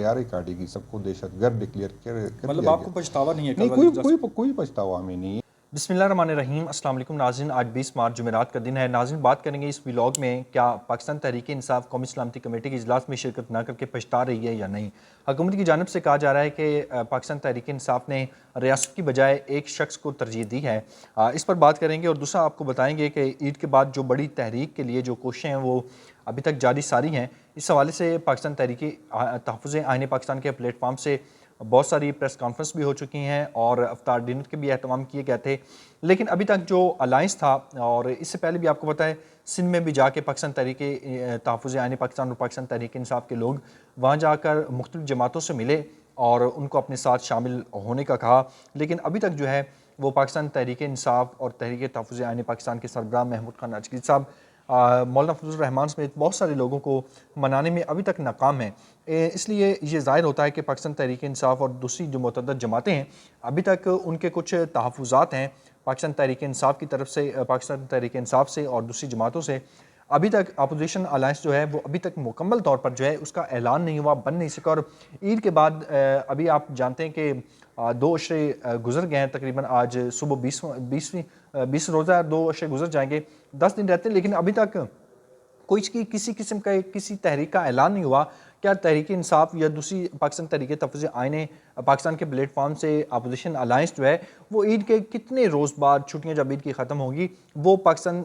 طیارے کاٹے گی, سب کو دہشت گرد ڈکلیئر کر دیا مطلب گیا. آپ کو پچھتاوا نہیں ہے؟ نہیں, کوئی پچھتاوا ہمیں نہیں ہے. بسم اللہ الرحمن الرحیم. السلام علیکم ناظرین. آج 20 مارچ جمعرات کا دن ہے. ناظرین, بات کریں گے اس ویلاگ میں کیا پاکستان تحریک انصاف قومی سلامتی کمیٹی کے اجلاس میں شرکت نہ کر کے پچھتا رہی ہے یا نہیں. حکومت کی جانب سے کہا جا رہا ہے کہ پاکستان تحریک انصاف نے ریاست کی بجائے ایک شخص کو ترجیح دی ہے. اس پر بات کریں گے, اور دوسرا آپ کو بتائیں گے کہ عید کے بعد جو بڑی تحریک کے لیے جو کوششیں ہیں وہ ابھی تک جاری ساری ہیں. اس حوالے سے پاکستان تحریک تحفظ آئین پاکستان کے پلیٹ فارم سے بہت ساری پریس کانفرنس بھی ہو چکی ہیں اور افطار ڈنر کے بھی اہتمام کیے گئے تھے, لیکن ابھی تک جو الائنس تھا, اور اس سے پہلے بھی آپ کو پتہ ہے سندھ میں بھی جا کے پاکستان تحریک تحفظ آئین پاکستان اور پاکستان تحریک انصاف کے لوگ وہاں جا کر مختلف جماعتوں سے ملے اور ان کو اپنے ساتھ شامل ہونے کا کہا, لیکن ابھی تک جو ہے وہ پاکستان تحریک انصاف اور تحریک تحفظ آئین پاکستان کے سربراہ محمود خان اچکری صاحب مولانا فضل الرحمان سمیت بہت سارے لوگوں کو منانے میں ابھی تک ناکام ہیں. اس لیے یہ ظاہر ہوتا ہے کہ پاکستان تحریک انصاف اور دوسری جو متعدد جماعتیں ہیں ابھی تک ان کے کچھ تحفظات ہیں پاکستان تحریک انصاف کی طرف سے, پاکستان تحریک انصاف سے اور دوسری جماعتوں سے. ابھی تک اپوزیشن الائنس جو ہے وہ ابھی تک مکمل طور پر جو ہے اس کا اعلان نہیں ہوا, بن نہیں سکا. اور عید کے بعد ابھی آپ جانتے ہیں کہ 2 عشرے گزر گئے ہیں تقریباً. آج صبح 20 روزہ 2 عشرے گزر جائیں گے, 10 دن رہتے ہیں, لیکن ابھی تک کوئی کسی قسم کا کسی تحریک کا اعلان نہیں ہوا. کیا تحریک انصاف یا دوسری پاکستان تحریک تحفظ آئین پاکستان کے پلیٹ فارم سے اپوزیشن الائنس جو ہے وہ عید کے کتنے روز بعد, چھٹیاں جب عید کی ختم ہوگی, وہ پاکستان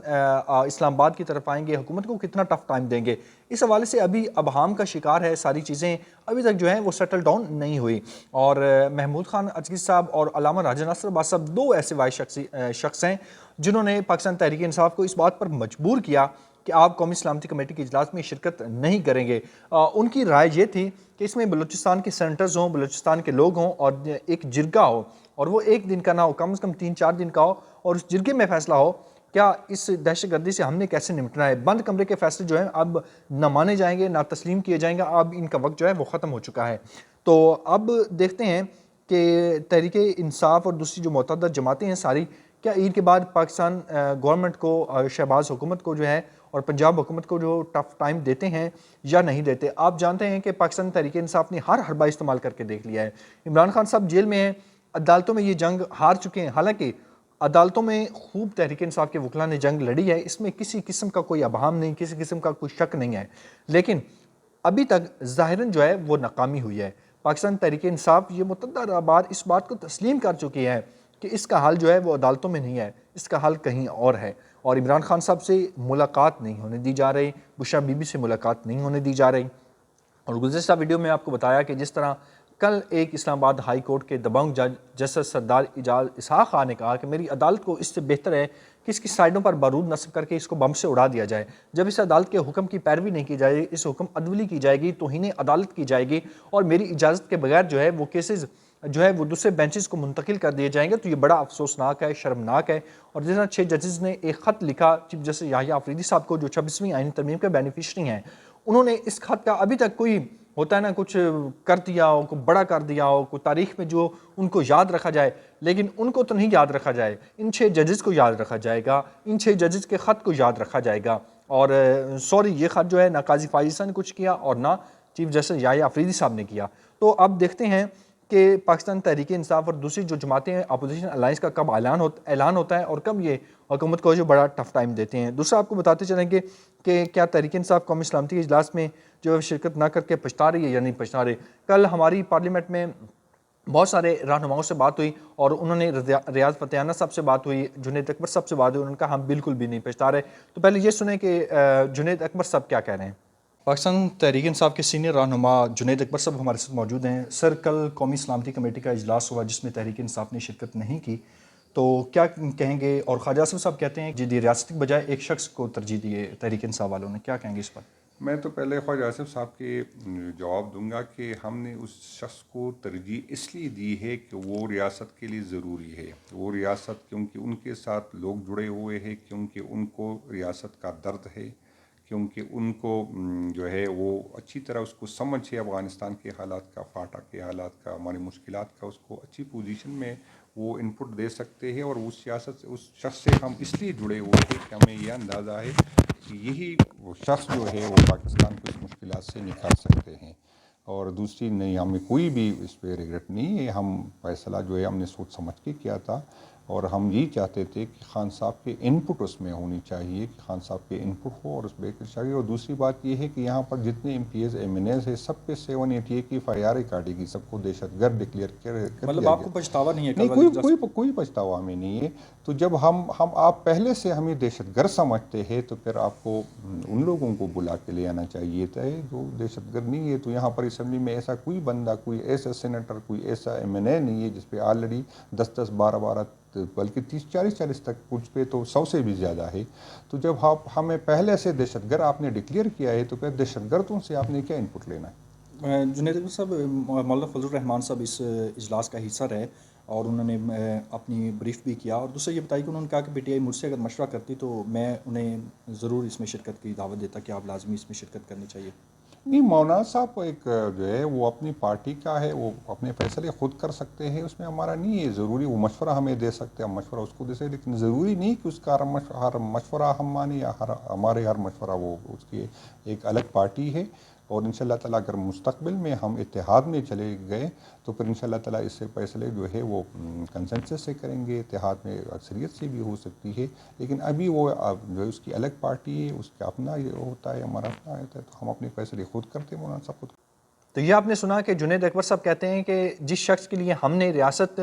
اسلام آباد کی طرف آئیں گے, حکومت کو کتنا ٹف ٹائم دیں گے, اس حوالے سے ابھی ابہام کا شکار ہے. ساری چیزیں ابھی تک جو ہیں وہ سیٹل ڈاؤن نہیں ہوئی. اور محمود خان اچکری صاحب اور علامہ راجہ ناصر عباس صاحب 2 ایسے واحد شخص ہیں جنہوں نے پاکستان تحریک انصاف کو اس بات پر مجبور کیا کہ آپ قومی سلامتی کمیٹی کے اجلاس میں شرکت نہیں کریں گے. ان کی رائے یہ تھی کہ اس میں بلوچستان کے سینٹرز ہوں, بلوچستان کے لوگ ہوں اور ایک جرگہ ہو, اور وہ 1 دن کا نہ ہو, کم از کم 3-4 دن کا ہو, اور اس جرگے میں فیصلہ ہو کیا اس دہشت گردی سے ہم نے کیسے نمٹنا ہے. بند کمرے کے فیصلے جو ہیں اب نہ مانے جائیں گے, نہ تسلیم کیے جائیں گے. اب ان کا وقت جو ہے وہ ختم ہو چکا ہے. تو اب دیکھتے ہیں کہ تحریک انصاف اور دوسری جو متعدد جماعتیں ہیں ساری, کیا عید کے بعد پاکستان گورنمنٹ کو, شہباز حکومت کو جو ہے اور پنجاب حکومت کو جو ٹف ٹائم دیتے ہیں یا نہیں دیتے. آپ جانتے ہیں کہ پاکستان تحریک انصاف نے ہر حربہ استعمال کر کے دیکھ لیا ہے. عمران خان صاحب جیل میں ہیں, عدالتوں میں یہ جنگ ہار چکے ہیں. حالانکہ عدالتوں میں خوب تحریک انصاف کے وکلاء نے جنگ لڑی ہے, اس میں کسی قسم کا کوئی ابہام نہیں, کسی قسم کا کوئی شک نہیں ہے, لیکن ابھی تک ظاہراً جو ہے وہ ناکامی ہوئی ہے. پاکستان تحریک انصاف یہ متعدد بار اس بات کو تسلیم کر چکی ہے کہ اس کا حل جو ہے وہ عدالتوں میں نہیں ہے, اس کا حل کہیں اور ہے. اور عمران خان صاحب سے ملاقات نہیں ہونے دی جا رہی, بشرا بی بی سے ملاقات نہیں ہونے دی جا رہی. اور گزشتہ ویڈیو میں آپ کو بتایا کہ جس طرح کل ایک اسلام آباد ہائی کورٹ کے دبنگ جج جسٹس سردار اعجاز اسحاق خان نے کہا کہ میری عدالت کو اس سے بہتر ہے کہ اس کی سائڈوں پر بارود نصب کر کے اس کو بم سے اڑا دیا جائے. جب اس عدالت کے حکم کی پیروی نہیں کی جائے, اس حکم عدولی کی جائے گی, توہین عدالت کی جائے گی, اور میری اجازت کے بغیر جو ہے وہ کیسز جو ہے وہ دوسرے بینچز کو منتقل کر دیے جائیں گے, تو یہ بڑا افسوسناک ہے, شرمناک ہے. اور جس طرح 6 ججز نے ایک خط لکھا چیف جسٹس یحییٰ آفریدی صاحب کو, جو 26ویں آئینی ترمیم کے بینیفیشری ہیں, انہوں نے اس خط کا ابھی تک کوئی ہوتا ہے نا کچھ کر دیا ہو, کوئی بڑا کر دیا ہو, کوئی تاریخ میں جو ان کو یاد رکھا جائے, لیکن ان کو تو نہیں یاد رکھا جائے, ان 6 ججز کو یاد رکھا جائے گا, ان 6 ججز کے خط کو یاد رکھا جائے گا. اور سوری, یہ خط جو ہے نہ قاضی فائزہ نے کچھ کیا اور نہ چیف جسٹس یحییٰ آفریدی صاحب نے کیا. تو اب دیکھتے ہیں کہ پاکستان تحریک انصاف اور دوسری جو جماعتیں ہیں اپوزیشن الائنس کا کب اعلان ہوتا ہے اور کب یہ حکومت کو جو بڑا ٹف ٹائم دیتے ہیں. دوسرا آپ کو بتاتے چلیں گے کہ کیا تحریک انصاف قومی سلامتی کے اجلاس میں جو شرکت نہ کر کے پچھتا رہی ہے یا نہیں پچھتا رہی. کل ہماری پارلیمنٹ میں بہت سارے رہنماؤں سے بات ہوئی اور انہوں نے ریاض فتحانہ صاحب سے بات ہوئی, جنید اکبر صاحب سے بات ہوئی, انہوں نے کہا ہم بالکل بھی نہیں پچھتا رہے. تو پہلے یہ سنیں کہ جنید اکبر صاحب کیا کہہ رہے ہیں. پاکستان تحریک انصاف کے سینئر رہنما جنید اکبر صاحب ہمارے ساتھ موجود ہیں. سر, کل قومی سلامتی کمیٹی کا اجلاس ہوا جس میں تحریک انصاف نے شرکت نہیں کی, تو کیا کہیں گے. اور خواجہ آصف صاحب کہتے ہیں جی ریاست کے بجائے ایک شخص کو ترجیح دی تحریک انصاف والوں نے, کیا کہیں گے اس پر. میں تو پہلے خواجہ آصف صاحب کے جواب دوں گا کہ ہم نے اس شخص کو ترجیح اس لیے دی ہے کہ وہ ریاست کے لیے ضروری ہے. وہ ریاست کیونکہ ان کے ساتھ لوگ جڑے ہوئے ہیں, کیونکہ ان کو ریاست کا درد ہے, کیونکہ ان کو جو ہے وہ اچھی طرح اس کو سمجھ ہے افغانستان کے حالات کا, فاٹا کے حالات کا, ہماری مشکلات کا, اس کو اچھی پوزیشن میں وہ ان پٹ دے سکتے ہیں. اور اس شخص سے ہم اس لیے جڑے ہوئے ہیں کہ ہمیں یہ اندازہ ہے کہ یہی وہ شخص جو ہے وہ پاکستان کو اس مشکلات سے نکال سکتے ہیں. اور دوسری نہیں، ہمیں کوئی بھی اس پہ ریگریٹ نہیں ہے، ہم فیصلہ جو ہے ہم نے سوچ سمجھ کے کیا تھا، اور ہم یہی چاہتے تھے کہ خان صاحب کے انپٹ اس میں ہونی چاہیے، کہ خان صاحب کے انپٹ ہو اور اس پہ چاہیے۔ اور دوسری بات یہ ہے کہ یہاں پر جتنے MPs MNAs ہے سب پہ 788 کی FIR کاٹے گی، سب کو دہشت گرد ڈکلیئر کر دیا مطلب آپ گیا۔ کو پچھتاوا نہیں ہے نہیں، کل والی کوئی پچھتاوا ہمیں نہیں ہے۔ تو جب ہم آپ پہلے سے ہمیں دہشت گرد سمجھتے ہیں تو پھر آپ کو ان لوگوں کو بلا کے لے آنا چاہیے تھا جو دہشت گرد نہیں ہے۔ تو یہاں پر اسمبلی میں ایسا کوئی بندہ، کوئی ایسا سینیٹر، کوئی ایسا MNA نہیں ہے جس پہ آلریڈی 10 12 بلکہ 30 40 تک، کچھ پہ تو 100 سے بھی زیادہ ہے۔ تو جب ہمیں پہلے سے دہشت گرد آپ نے ڈکلیئر کیا ہے تو پھر دہشت گردوں سے آپ نے کیا انپٹ لینا ہے؟ جنید اکبر صاحب، مولانا فضل الرحمان صاحب اس اجلاس کا حصہ رہے اور انہوں نے اپنی بریف بھی کیا، اور دوسرا یہ بتائی کہ انہوں نے کہا کہ PTI مجھ سے اگر مشورہ کرتی تو میں انہیں ضرور اس میں شرکت کی دعوت دیتا کہ آپ لازمی اس میں شرکت کرنی چاہیے۔ نہیں، مولانا صاحب ایک جو ہے وہ اپنی پارٹی کا ہے، وہ اپنے فیصلے خود کر سکتے ہیں، اس میں ہمارا نہیں ہے ضروری، وہ مشورہ ہمیں دے سکتے ہیں، ہم مشورہ اس کو دے سکتے، لیکن ضروری نہیں کہ اس کا ہر مشورہ ہم مانیں یا ہمارے ہر مشورہ وہ اس کی ایک الگ پارٹی ہے۔ اور ان شاء اللہ تعالیٰ اگر مستقبل میں ہم اتحاد میں چلے گئے تو پھر ان شاء اللہ تعالیٰ اس سے فیصلے جو ہے وہ کنسنسس سے کریں گے، اتحاد میں اکثریت سے بھی ہو سکتی ہے، لیکن ابھی وہ جو اس کی الگ پارٹی ہے، اس کا اپنا یہ ہوتا ہے، ہمارا اپنا ہوتا ہے، تو ہم اپنے فیصلے خود کرتے ہیں، مولانا صاحب خود۔ تو یہ آپ نے سنا کہ جنید اکبر صاحب کہتے ہیں کہ جس شخص کے لیے ہم نے ریاست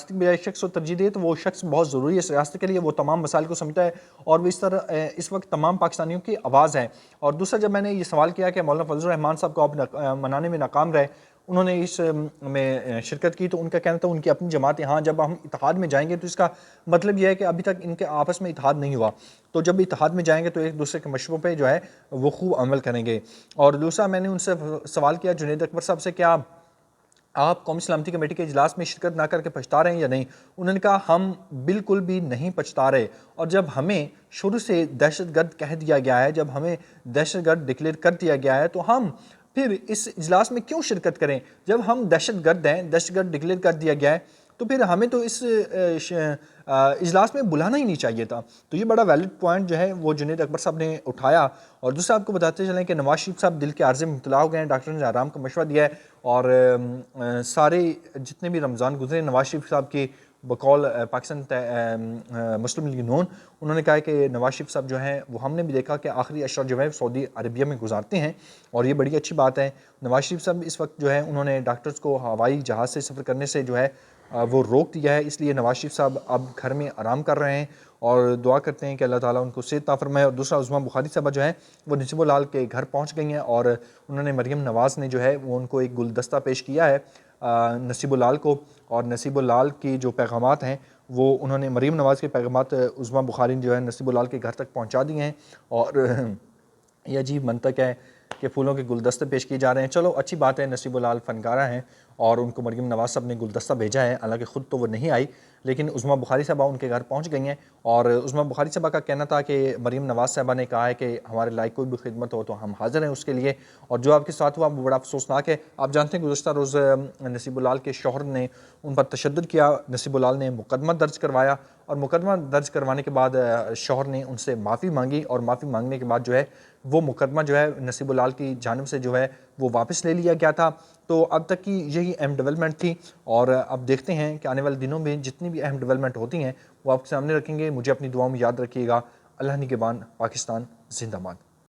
کی بجائے شخص کو ترجیح دی تو وہ شخص بہت ضروری ہے اس ریاست کے لیے، وہ تمام مسائل کو سمجھتا ہے اور وہ اس طرح اس وقت تمام پاکستانیوں کی آواز ہے۔ اور دوسرا جب میں نے یہ سوال کیا کہ مولانا فضل الرحمان صاحب کو آپ منانے میں ناکام رہے، انہوں نے اس میں شرکت کی، تو ان کا کہنا تھا ان کی اپنی جماعت ہے، ہاں جب ہم اتحاد میں جائیں گے تو اس کا مطلب یہ ہے کہ ابھی تک ان کے آپس میں اتحاد نہیں ہوا، تو جب اتحاد میں جائیں گے تو ایک دوسرے کے مشوروں پہ جو ہے وہ خوب عمل کریں گے۔ اور دوسرا میں نے ان سے سوال کیا جنید اکبر صاحب سے، کیا آپ قومی سلامتی کمیٹی کے اجلاس میں شرکت نہ کر کے پچھتا رہے ہیں یا نہیں؟ انہوں نے کہا ہم بالکل بھی نہیں پچھتا رہے، اور جب ہمیں شروع سے دہشت گرد کہہ دیا گیا ہے، جب ہمیں دہشت گرد ڈکلیئر کر دیا گیا ہے، تو ہم پھر اس اجلاس میں کیوں شرکت کریں؟ جب ہم دہشت گرد ہیں، دہشت گرد ڈکلیئر کر دیا گیا ہے، تو پھر ہمیں تو اس اجلاس میں بلانا ہی نہیں چاہیے تھا۔ تو یہ بڑا ویلڈ پوائنٹ جو ہے وہ جنید اکبر صاحب نے اٹھایا۔ اور دوسرا آپ کو بتاتے چلیں کہ نواز شریف صاحب دل کے عارضے میں مبتلا ہو گئے ہیں، ڈاکٹر نے آرام کا مشورہ دیا ہے، اور سارے جتنے بھی رمضان گزرے نواز شریف صاحب کی بقول پاکستان مسلم لیگ نون، انہوں نے کہا کہ نواز شریف صاحب جو ہیں وہ ہم نے بھی دیکھا کہ آخری اشرا جو ہے سعودی عربیہ میں گزارتے ہیں، اور یہ بڑی اچھی بات ہے۔ نواز شریف صاحب اس وقت جو ہے انہوں نے ڈاکٹرز کو ہوائی جہاز سے سفر کرنے سے جو ہے وہ روک دیا ہے، اس لیے نواز شریف صاحب اب گھر میں آرام کر رہے ہیں، اور دعا کرتے ہیں کہ اللہ تعالیٰ ان کو صحت عطا فرمائے۔ اور دوسرا عظمیٰ بخاری صاحبہ جو ہیں وہ نصیب العال کے گھر پہنچ گئی ہیں، اور انہوں نے مریم نواز نے جو ہے وہ ان کو ایک گلدستہ پیش کیا ہے نصیب العال کو، اور نصیب العال کی جو پیغامات ہیں وہ انہوں نے مریم نواز کے پیغامات عظمیٰ بخاری نے جو ہے نصیب العال کے گھر تک پہنچا دیے ہیں، اور یہ عجیب منطق ہے کہ پھولوں کے گلدستے پیش کیے جا رہے ہیں۔ چلو اچھی بات ہے، نصیب العال فنکارہ ہیں اور ان کو مریم نواز صاحب نے گلدستہ بھیجا ہے، حالانکہ خود تو وہ نہیں آئی، لیکن عظمیٰ بخاری صاحبہ ان کے گھر پہنچ گئی ہیں۔ اور عظمیٰ بخاری صاحبہ کا کہنا تھا کہ مریم نواز صاحبہ نے کہا ہے کہ ہمارے لائق کوئی بھی خدمت ہو تو ہم حاضر ہیں اس کے لیے، اور جو آپ کے ساتھ ہوا وہ بڑا افسوسناک ہے۔ آپ جانتے ہیں گزشتہ روز نصیب العال کے شوہر نے ان پر تشدد کیا، نصیب العال نے مقدمہ درج کروایا، اور مقدمہ درج کروانے کے بعد شوہر نے ان سے معافی مانگی، اور معافی مانگنے کے بعد جو ہے وہ مقدمہ جو ہے نصیب العال کی جانب سے جو ہے وہ واپس لے لیا گیا تھا۔ تو اب تک کی یہی اہم ڈیولپمنٹ تھی، اور اب دیکھتے ہیں کہ آنے والے دنوں میں جتنی بھی اہم ڈیولپمنٹ ہوتی ہیں وہ آپ کے سامنے رکھیں گے۔ مجھے اپنی دعاؤں میں یاد رکھیے گا۔ اللہ نگہبان، پاکستان زندہ باد۔